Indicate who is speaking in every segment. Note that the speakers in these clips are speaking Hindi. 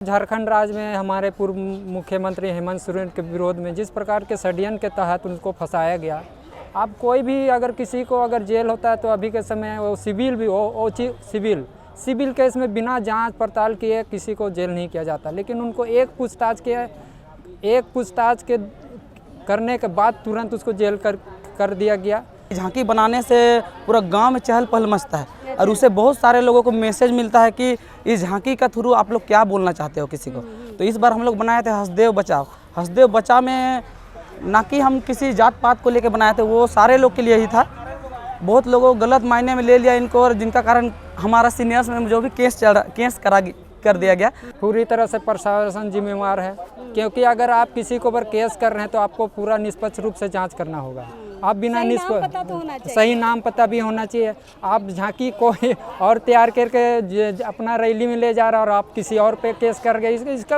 Speaker 1: झारखंड राज्य में हमारे पूर्व मुख्यमंत्री हेमंत सोरेन के विरोध में जिस प्रकार के षड्यंत्र के तहत उनको फंसाया गया। अब कोई भी अगर किसी को अगर जेल होता है तो अभी के समय वो सिविल भी हो सिविल केस में बिना जांच पड़ताल किए किसी को जेल नहीं किया जाता, लेकिन उनको एक पूछताछ के करने के बाद तुरंत उसको जेल कर दिया गया।
Speaker 2: झांकी बनाने से पूरा गांव में चहल पहल मचता है और उससे बहुत सारे लोगों को मैसेज मिलता है कि इस झांकी का थ्रू आप लोग क्या बोलना चाहते हो किसी को। तो इस बार हम लोग बनाए थे हंसदेव बचाओ। हंसदेव बचाओ में ना कि हम किसी जात पात को लेकर बनाए थे, वो सारे लोग के लिए ही था। बहुत लोगों को गलत मायने में ले लिया इनको, और जिनका कारण हमारा सीनियर्स में जो भी केस कर दिया गया।
Speaker 1: पूरी तरह से प्रशासन जिम्मेवार है, क्योंकि अगर आप किसी को ऊपर केस कर रहे हैं तो आपको पूरा निष्पक्ष रूप से जांच करना होगा। आप बिना सही नाम पता भी होना चाहिए। आप झांकी को और तैयार करके अपना रैली में ले जा रहा और आप किसी और पे केस कर गए,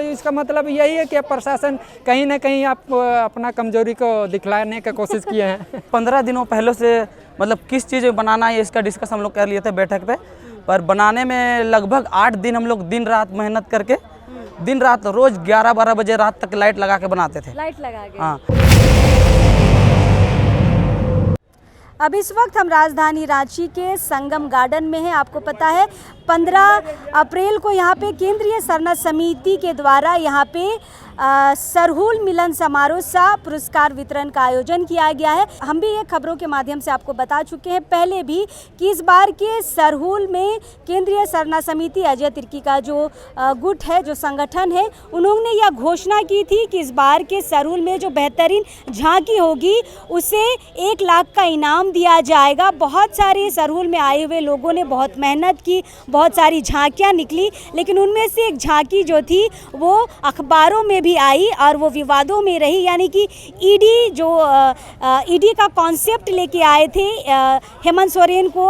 Speaker 1: इसका मतलब यही है कि प्रशासन कहीं ना कहीं आप अपना कमजोरी को दिखलाने की कोशिश किए हैं।
Speaker 2: 15 दिनों पहले से मतलब किस चीज़ में बनाना है इसका डिस्कस हम लोग कर लिए थे बैठक पे, पर बनाने में लगभग 8 दिन हम लोग दिन रात मेहनत करके दिन रात रोज 11-12 बजे रात तक लाइट लगा के बनाते थे।
Speaker 3: लाइट लगा के।
Speaker 2: हाँ।
Speaker 3: अब इस वक्त हम राजधानी रांची के संगम गार्डन में हैं। आपको पता है 15 अप्रैल को यहाँ पे केंद्रीय सरना समिति के द्वारा यहाँ पे सरहुल मिलन समारोह सा पुरस्कार वितरण का आयोजन किया गया है। हम भी ये खबरों के माध्यम से आपको बता चुके हैं पहले भी कि इस बार के सरहुल में केंद्रीय सरना समिति अजय तिर्की का जो गुट है, जो संगठन है, उन्होंने यह घोषणा की थी कि इस बार के सरहुल में जो बेहतरीन झांकी होगी उसे 1 लाख का इनाम दिया जाएगा। बहुत सारे सरहुल में आए हुए लोगों ने बहुत मेहनत की, बहुत सारी झांकियाँ निकली, लेकिन उनमें से एक झांकी जो थी वो अखबारों में भी आई और वो विवादों में रही। यानी कि ईडी का कॉन्सेप्ट लेके आए थे हेमंत सोरेन को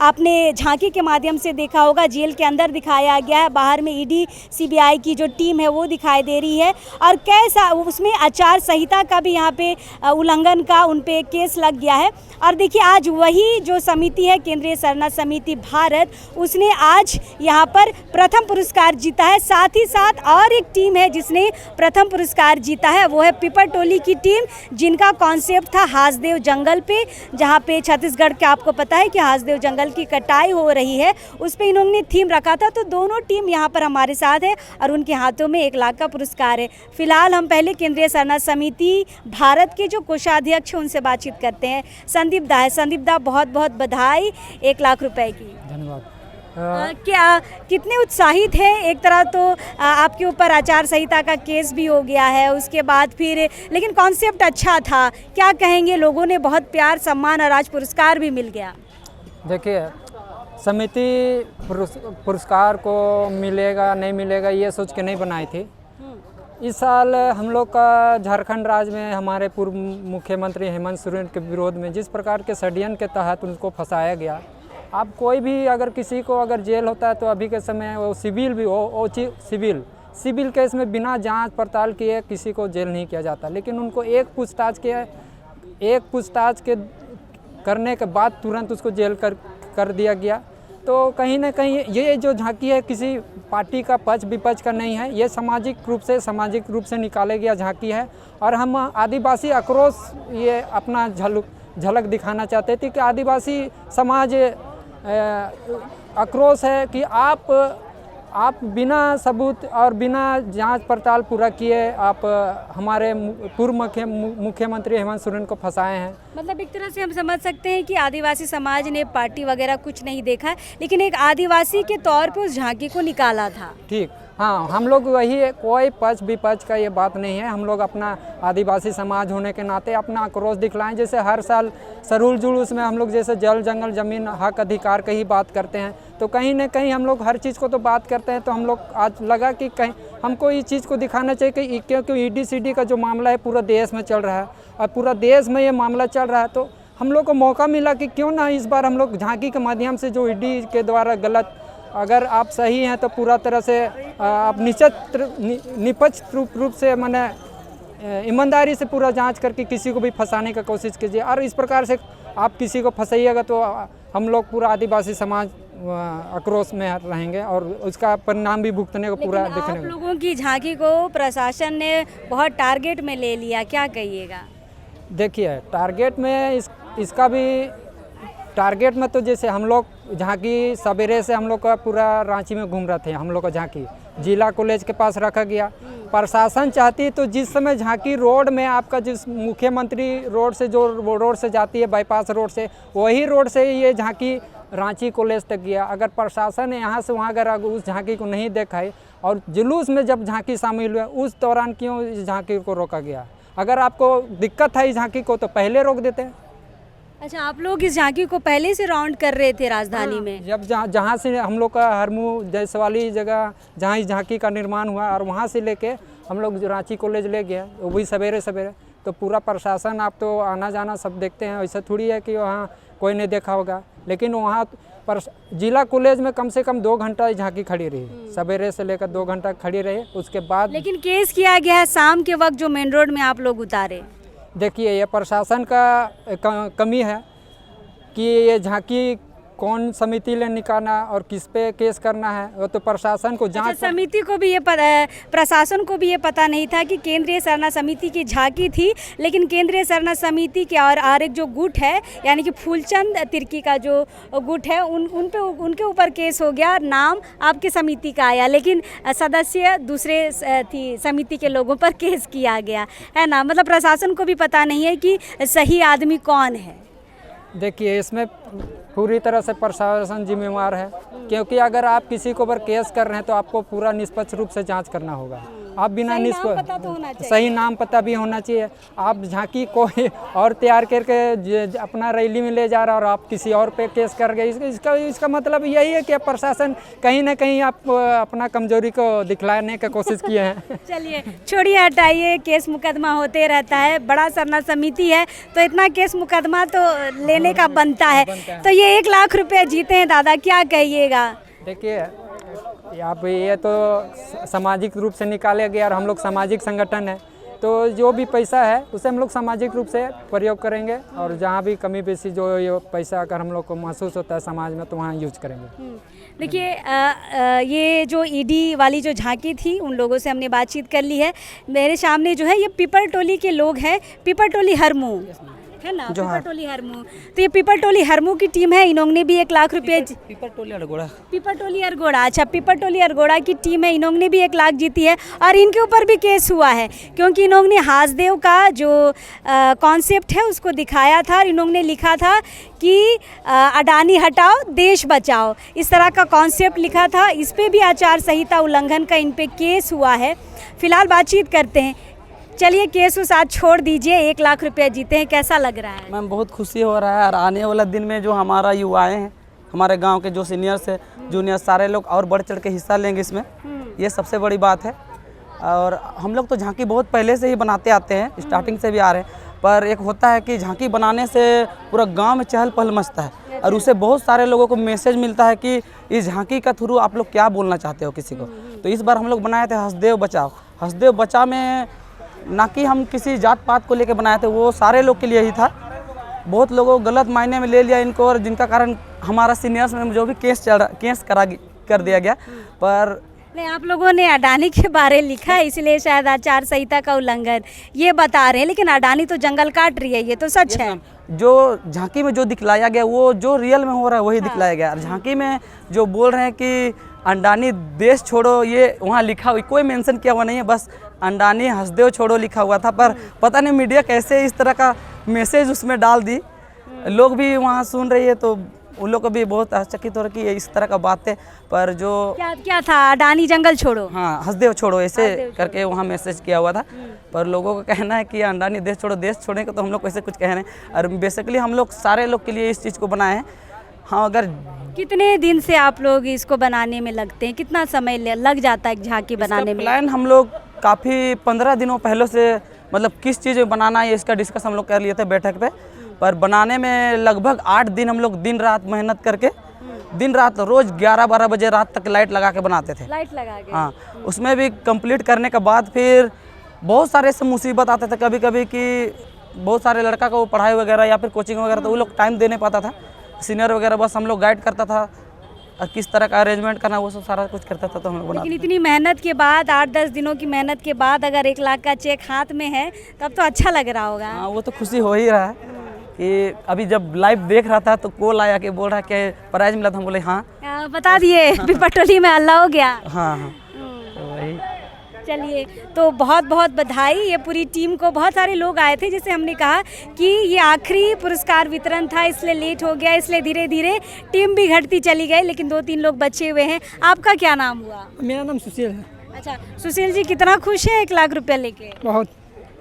Speaker 3: आपने झांकी के माध्यम से देखा होगा, जेल के अंदर दिखाया गया है, बाहर में ईडी सीबीआई की जो टीम है वो दिखाई दे रही है, और कैसा उसमें आचार संहिता का भी यहाँ पे उल्लंघन का उन पे केस लग गया है। और देखिए आज वही जो समिति है केंद्रीय सरना समिति भारत, उसने आज यहाँ पर प्रथम पुरस्कार जीता है। साथ ही साथ और एक टीम है जिसने प्रथम पुरस्कार जीता है, वो है पिपर टोली की टीम, जिनका कॉन्सेप्ट था हासदेव जंगल पे, जहाँ पे छत्तीसगढ़ के आपको पता है कि हासदेव जंगल की कटाई हो रही है, उस पे इन्होंने थीम रखा था। तो दोनों टीम यहाँ पर हमारे साथ है और उनके हाथों में 1 लाख का पुरस्कार है। फिलहाल हम पहले केंद्रीय सरना समिति भारत के जो कोषाध्यक्ष हैं उनसे बातचीत करते हैं। संदीप दा, बहुत बहुत बधाई 1 लाख रुपए की।
Speaker 1: धन्यवाद।
Speaker 3: क्या कितने उत्साहित हैं? एक तरह तो आपके ऊपर आचार संहिता का केस भी हो गया है, उसके बाद फिर लेकिन कॉन्सेप्ट अच्छा था, क्या कहेंगे? लोगों ने बहुत प्यार सम्मान और आज पुरस्कार भी मिल गया।
Speaker 1: देखिए, समिति पुरस्कार को मिलेगा नहीं मिलेगा ये सोच के नहीं बनाई थी। इस साल हम लोग का झारखंड राज्य में हमारे पूर्व मुख्यमंत्री हेमंत सोरेन के विरोध में जिस प्रकार के षड्यंत्र के तहत उनको फंसाया गया। अब कोई भी अगर किसी को अगर जेल होता है तो अभी के समय वो सिविल भी हो सिविल केस में बिना जांच पड़ताल किए किसी को जेल नहीं किया जाता, लेकिन उनको एक पूछताछ के करने के बाद तुरंत उसको जेल कर दिया गया। तो कहीं ना कहीं ये जो झांकी है किसी पार्टी का पक्ष विपक्ष का नहीं है, ये सामाजिक रूप से निकाले गया झांकी है। और हम आदिवासी आक्रोश ये अपना झलक दिखाना चाहते थे कि आदिवासी समाज आक्रोश है कि आप बिना सबूत और बिना जांच पड़ताल पूरा किए आप हमारे पूर्व मुख्यमंत्री हेमंत सोरेन को फंसाए हैं।
Speaker 3: मतलब एक तरह से हम समझ सकते हैं कि आदिवासी समाज ने पार्टी वगैरह कुछ नहीं देखा, लेकिन एक आदिवासी के तौर पे उस झांकी को निकाला था।
Speaker 1: ठीक, हाँ, हम लोग वही है, कोई पक्ष विपक्ष का ये बात नहीं है। हम लोग अपना आदिवासी समाज होने के नाते अपना आक्रोश दिखलाएं। जैसे हर साल सरहुल जुलूस में हम लोग जैसे जल जंगल जमीन हक अधिकार की ही बात करते हैं, तो कहीं ना कहीं हम लोग हर चीज़ को तो बात करते हैं। तो हम लोग आज लगा कि कहीं हमको इस चीज़ को दिखाना चाहिए कि क्योंकि ईडी सीडी का जो मामला है पूरा देश में चल रहा है और पूरा देश में ये मामला चल रहा है, तो हम लोग को मौका मिला कि क्यों ना इस बार हम लोग झांकी के माध्यम से जो ईडी के द्वारा गलत, अगर आप सही हैं तो पूरा तरह से आप निष्पक्ष रूप से मैंने ईमानदारी से पूरा जांच करके किसी को भी फंसाने की कोशिश कीजिए। और इस प्रकार से आप किसी को फंसाइएगा तो हम लोग पूरा आदिवासी समाज आक्रोश में रहेंगे और उसका परिणाम भी भुगतने को पूरा
Speaker 3: लेकिन
Speaker 1: देखने
Speaker 3: आप
Speaker 1: को।
Speaker 3: लोगों की झांकी को प्रशासन ने बहुत टारगेट में ले लिया, क्या कहिएगा?
Speaker 1: देखिए टारगेट में इसका भी टारगेट में तो जैसे हम लोग झांकी सवेरे से हम लोग का पूरा रांची में घूम रहे थे, हम लोग का झांकी जिला कॉलेज के पास रखा गया। प्रशासन चाहती तो जिस समय झांकी रोड में आपका जिस मुख्यमंत्री रोड से जो रोड से जाती है बाईपास रोड से, वही रोड से ये झांकी रांची कॉलेज तक गया। अगर प्रशासन ने यहाँ से वहाँ अगर उस झांकी को नहीं देखा है और जुलूस में जब झांकी शामिल हुआ उस दौरान क्यों इस झांकी को रोका गया? अगर आपको दिक्कत है इस झांकी को तो पहले रोक देते हैं।
Speaker 3: अच्छा, आप लोग इस झांकी को पहले से राउंड कर रहे थे राजधानी में?
Speaker 1: जब जहाँ से हम लोग का हरमू जैसवाली जगह जहाँ इस झांकी का निर्माण हुआ और वहाँ से लेके हम लोग रांची कॉलेज ले गए, वो भी सवेरे सवेरे। तो पूरा प्रशासन आप तो आना जाना सब देखते हैं, ऐसा थोड़ी है कि वहाँ कोई नहीं देखा होगा। लेकिन वहाँ पर जिला कॉलेज में कम से कम 2 घंटा झांकी खड़ी रही, सवेरे से लेकर 2 घंटा खड़ी रही। उसके बाद
Speaker 3: लेकिन केस किया गया है शाम के वक्त जो मेन रोड में आप लोग उतारे।
Speaker 1: देखिए ये प्रशासन का कमी है कि ये झांकी कौन समिति ले निकालना और किस पे केस करना है, वो तो प्रशासन को जांच।
Speaker 3: समिति को भी ये प्रशासन को भी ये पता नहीं था कि केंद्रीय सरना समिति की झांकी थी, लेकिन केंद्रीय सरना समिति के और एक जो गुट है यानी कि फूलचंद तिर्की का जो गुट है उनके ऊपर केस हो गया। नाम आपके समिति का आया लेकिन सदस्य दूसरे थी समिति के लोगों पर केस किया गया है ना। मतलब प्रशासन को भी पता नहीं है कि सही आदमी कौन है।
Speaker 1: देखिए इसमें पूरी तरह से प्रशासन जिम्मेवार है, क्योंकि अगर आप किसी के ऊपर केस कर रहे हैं तो आपको पूरा निष्पक्ष रूप से जांच करना होगा। आप बिना सही नाम पता भी होना चाहिए। आप झांकी को और तैयार करके अपना रैली में ले जा रहा और आप किसी और पे केस कर गए, इसका मतलब यही है कि प्रशासन कहीं ना कहीं आप अपना कमजोरी को दिखलाने की कोशिश किए हैं।
Speaker 3: चलिए छोड़िए, हटाइए, केस मुकदमा होते रहता है, बड़ा सरना समिति है तो इतना केस मुकदमा तो लेने का बनता है। तो ये 1 लाख रुपए जीते हैं दादा, क्या कहिएगा?
Speaker 1: देखिए आप ये तो सामाजिक रूप से निकाले गया और हम लोग सामाजिक संगठन है तो जो भी पैसा है उसे हम लोग सामाजिक रूप से प्रयोग करेंगे और जहाँ भी कमी बेसी जो ये पैसा अगर हम लोग को महसूस होता है समाज में तो वहाँ यूज करेंगे।
Speaker 3: देखिए ये जो ईडी वाली जो झांकी थी उन लोगों से हमने बातचीत कर ली है। मेरे सामने जो है ये पीपल टोली के लोग हैं, पीपल टोली हरमू है ना, पीपल टोली हरमू। तो ये पीपल टोली हरमू की टीम है, इन्होंने भी 1 लाख रुपये
Speaker 2: पीपल टोली अरगोड़ा
Speaker 3: अच्छा पीपल टोली अरगोड़ा की टीम है, इन्होंने भी 1 लाख जीती है और इनके ऊपर भी केस हुआ है क्योंकि इन्होंने हासदेव का जो कॉन्सेप्ट है उसको दिखाया था और इन्होंने लिखा था कि अडानी हटाओ देश बचाओ, इस तरह का कॉन्सेप्ट लिखा था। इस पर भी आचार संहिता उल्लंघन का इन पे केस हुआ है। फिलहाल बातचीत करते हैं। चलिए केस को साथ छोड़ दीजिए, 1 लाख रुपया जीते हैं, कैसा लग रहा है?
Speaker 2: मैम बहुत खुशी हो रहा है और आने वाला दिन में जो हमारा युवाएं हैं, हमारे गांव के जो सीनियर्स है जूनियर सारे लोग और बढ़ चढ़ के हिस्सा लेंगे इसमें, ये सबसे बड़ी बात है। और हम लोग तो झांकी बहुत पहले से ही बनाते आते हैं, स्टार्टिंग से भी आ रहे हैं, पर एक होता है कि झांकी बनाने से पूरा गांव में चहल पहल मचता है और उससे बहुत सारे लोगों को मैसेज मिलता है कि इस झांकी का थ्रू आप लोग क्या बोलना चाहते हो किसी को। तो इस बार हम लोग बनाए थे हसदेव बचाओ। हसदेव बचाओ में ना कि हम किसी जात पात को लेकर बनाए थे, वो सारे लोग के लिए ही था। बहुत लोगों गलत मायने में ले लिया इनको और जिनका कारण हमारा सीनियर्स में जो भी केस कर दिया गया। पर
Speaker 3: नहीं, आप लोगों ने अडानी के बारे लिखा है इसलिए शायद आचार संहिता का उल्लंघन ये बता रहे हैं, लेकिन अडानी तो जंगल काट रही है, ये तो सच है।
Speaker 2: जो झांकी में जो दिखलाया गया वो जो रियल में हो रहा है वही दिखलाया गया। और झांकी में जो बोल रहे हैं कि अंडानी देश छोड़ो, ये वहाँ लिखा हुआ कोई मेंशन किया हुआ नहीं है, बस अंडानी हसदेव छोड़ो लिखा हुआ था। पर पता नहीं मीडिया कैसे इस तरह का मैसेज उसमें डाल दी, लोग भी वहाँ सुन रही है तो उन लोग को भी बहुत आश्चर्यचकित हो रहा है कि इस तरह का बात है। पर जो
Speaker 3: क्या था, अडानी जंगल छोड़ो,
Speaker 2: हाँ हसदेव छोड़ो ऐसे करके वहाँ मैसेज किया हुआ था। पर लोगों का कहना है कि अंडानी देश छोड़ो, देश छोड़ने का तो हम लोग वैसे कुछ कह रहे हैं और बेसिकली हम लोग सारे लोग के लिए इस चीज़ को बनाए हैं। हाँ, अगर
Speaker 3: कितने दिन से आप लोग इसको बनाने में लगते हैं, कितना समय लग जाता है झांकी बनाने में?
Speaker 2: प्लान हम लोग काफ़ी 15 दिनों पहले से मतलब किस चीज़ में बनाना है इसका डिस्कस हम लोग कर लिए थे बैठक पे। पर बनाने में लगभग 8 दिन हम लोग दिन रात मेहनत करके दिन रात रोज़ 11-12 बजे रात तक लाइट लगा के बनाते थे।
Speaker 3: लाइट लगा के?
Speaker 2: हाँ, उसमें भी कंप्लीट करने के बाद फिर बहुत सारे से मुसीबत आते थे कभी कभी कि बहुत सारे लड़का को पढ़ाई वगैरह या फिर कोचिंग वगैरह तो वो लोग टाइम दे नहीं पाता था। सीनियर वगैरह बस हम लोग गाइड करता था और किस तरह का अरेंजमेंट करना वो सब सारा कुछ करता था, तो हम लोग
Speaker 3: लेकिन
Speaker 2: बनाते
Speaker 3: इतनी मेहनत के बाद 8-10 दिनों की मेहनत के बाद अगर 1 लाख का चेक हाथ में है तब तो अच्छा लग रहा होगा।
Speaker 2: हाँ, वो तो खुशी हो ही रहा है कि अभी जब लाइव देख रहा था तो कॉल आया कि बोल रहा है कि प्राइज मिला, तो हम बोले हाँ
Speaker 3: बता दिए पिपरटोली में हल्ला हो गया।
Speaker 2: हाँ हाँ, तो वही।
Speaker 3: चलिए, तो बहुत बहुत बधाई ये पूरी टीम को। बहुत सारे लोग आए थे, जैसे हमने कहा कि ये आखिरी पुरस्कार वितरण था, इसलिए लेट हो गया, इसलिए धीरे धीरे टीम भी घटती चली गई, लेकिन 2-3 लोग बचे हुए हैं। आपका क्या नाम हुआ?
Speaker 1: मेरा नाम सुशील है।
Speaker 3: अच्छा, सुशील जी कितना खुश है 1 लाख रुपया लेके?
Speaker 1: बहुत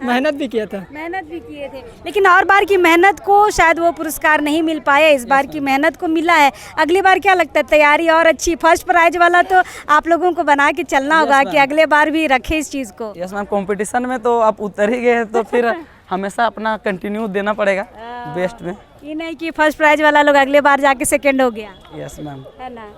Speaker 1: मेहनत भी किया था।
Speaker 3: मेहनत भी किए थे, लेकिन और बार की मेहनत को शायद वो पुरस्कार नहीं मिल पाया, इस बार की मेहनत को मिला है। अगली बार क्या लगता है, तैयारी और अच्छी, फर्स्ट प्राइज वाला तो आप लोगों को बना के चलना होगा कि अगले बार भी रखे इस चीज़ को।
Speaker 2: यस मैम, कंपटीशन में तो आप उतर ही गए तो फिर हमेशा अपना कंटिन्यू देना पड़ेगा बेस्ट में।
Speaker 3: ये नहीं कि फर्स्ट प्राइज वाला लोग अगले बार जाके सेकंड हो गया,
Speaker 2: यस मैम।
Speaker 3: है ना।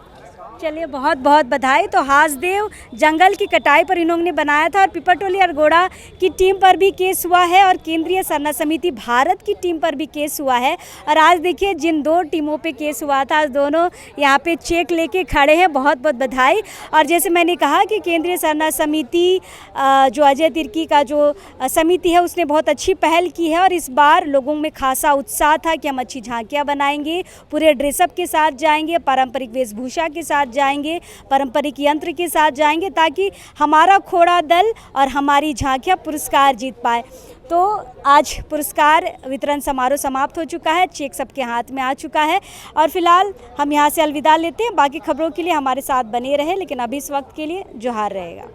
Speaker 3: चलिए, बहुत बहुत बधाई। तो हासदेव जंगल की कटाई पर इन्होंने बनाया था और पिपरटोली अरगोड़ा की टीम पर भी केस हुआ है और केंद्रीय सरना समिति भारत की टीम पर भी केस हुआ है। और आज देखिए जिन 2 टीमों पे केस हुआ था, आज दोनों यहाँ पे चेक लेके खड़े हैं। बहुत बहुत बधाई। और जैसे मैंने कहा कि केंद्रीय सरना समिति जो अजय तिर्की का जो समिति है उसने बहुत अच्छी पहल की है और इस बार लोगों में खासा उत्साह था कि हम अच्छी झांकियाँ बनाएंगे, पूरे ड्रेसअप के साथ जाएंगे, पारंपरिक वेशभूषा के साथ जाएंगे, पारंपरिक यंत्र के साथ जाएंगे, ताकि हमारा घोड़ा दल और हमारी झांकियाँ पुरस्कार जीत पाए। तो आज पुरस्कार वितरण समारोह समाप्त हो चुका है, चेक सबके हाथ में आ चुका है और फिलहाल हम यहाँ से अलविदा लेते हैं। बाकी खबरों के लिए हमारे साथ बने रहे, लेकिन अभी इस वक्त के लिए जोहार रहेगा।